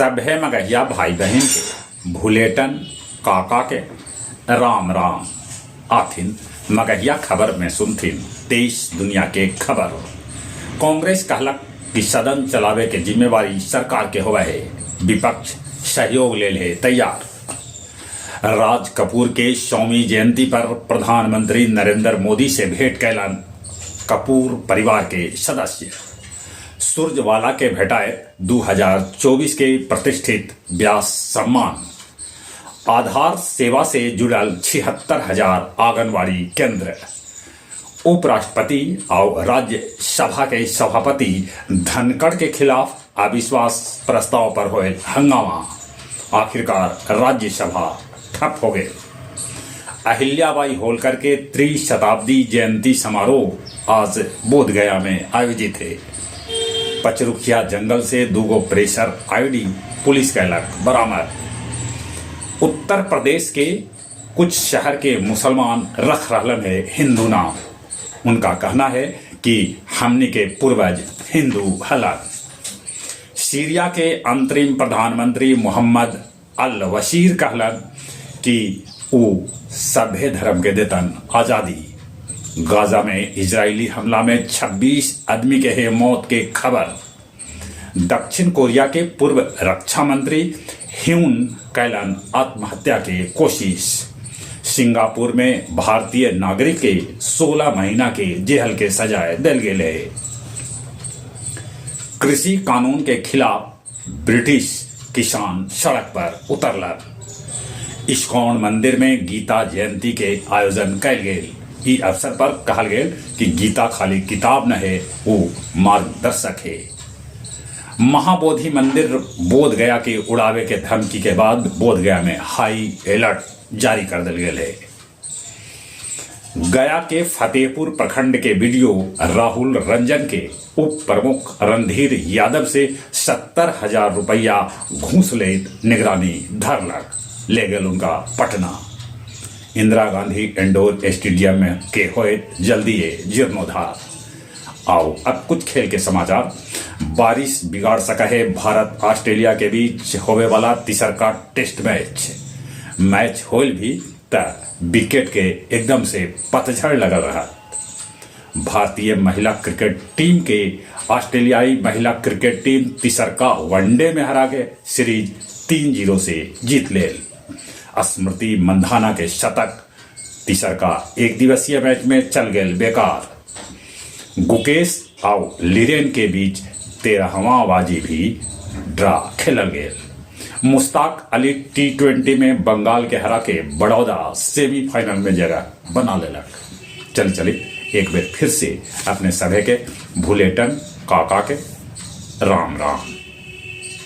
सभे मगहिया भाई बहन के भुलेटन काका के राम राम आथिन मगहिया खबर में सुनथिन देश दुनिया के खबर। कांग्रेस कहलक कि सदन चलावे के जिम्मेवारी सरकार के होवे है, विपक्ष सहयोग ले ले तैयार। राज कपूर के 100वीं जयंती पर प्रधानमंत्री नरेंद्र मोदी से भेंट कैलन कपूर परिवार के सदस्य। सुरजवाला के भेटाए 2024 के प्रतिष्ठित व्यास सम्मान। आधार सेवा से जुड़ल 76,000 आंगनवाड़ी केंद्र। उपराष्ट्रपति और राज्यसभा के सभापति धनखड़ के खिलाफ अविश्वास प्रस्ताव पर हुए हंगामा। आखिरकार राज्यसभा ठप हो गए। अहिल्याबाई होलकर के त्रिशताब्दी जयंती समारोह आज बोधगया में आयोजित है। पचरुखिया जंगल से 2 प्रेशर आईडी पुलिस कैलक बरामद। उत्तर प्रदेश के कुछ शहर के मुसलमान रख रहलन है हिंदू नाम। उनका कहना है कि हमनी के पूर्वज हिंदू हलन। सीरिया के अंतरिम प्रधानमंत्री मोहम्मद अल बशीर कहलन कि वो सभ्य धर्म के देतन आजादी। गाजा में इजरायली हमला में 26 आदमी के है मौत के खबर। दक्षिण कोरिया के पूर्व रक्षा मंत्री ह्यून कैलन आत्महत्या के कोशिश। सिंगापुर में भारतीय नागरिक के 16 महीना के जेल के सजाए दिल गेले। कृषि कानून के खिलाफ ब्रिटिश किसान सड़क पर उतरलन। इस्कॉन मंदिर में गीता जयंती के आयोजन कैल गेल। ई अवसर पर कहल गेल कि गीता खाली किताब न है, वो मार्गदर्शक है। महाबोधि मंदिर बोधगया के उड़ावे के धमकी के बाद बोधगया में हाई अलर्ट जारी कर दिल गेल है। गया के फतेहपुर प्रखंड के वीडियो राहुल रंजन के उप प्रमुख रणधीर यादव से 70,000 रुपया घूस ले निगरानी धरलक ले गए उनका पटना। इंदिरा गांधी इंडोर स्टेडियम में के होए जल्दी जीर्णोद्धार। आओ अब कुछ खेल के समाचार। बारिश बिगाड़ सका है भारत ऑस्ट्रेलिया के बीच होने वाला तीसरा टेस्ट मैच होल भी त विकेट के एकदम से पतझड़ लगा रहा। भारतीय महिला क्रिकेट टीम के ऑस्ट्रेलियाई महिला क्रिकेट टीम तीसरा वनडे में हरा के सीरीज 3-0 से जीत ले। स्मृति मंधाना के शतक तीसरा एक दिवसीय मैच में चल गए बेकार। गुकेश और लिरेन के बीच 13वां बाजी भी ड्रा खेलल गेल। मुश्ताक अली T20 में बंगाल के हरा के बड़ौदा सेमीफाइनल में जगह बना लेलक। चलिए एक बार फिर से अपने सभे के भुलेटन काका के राम राम।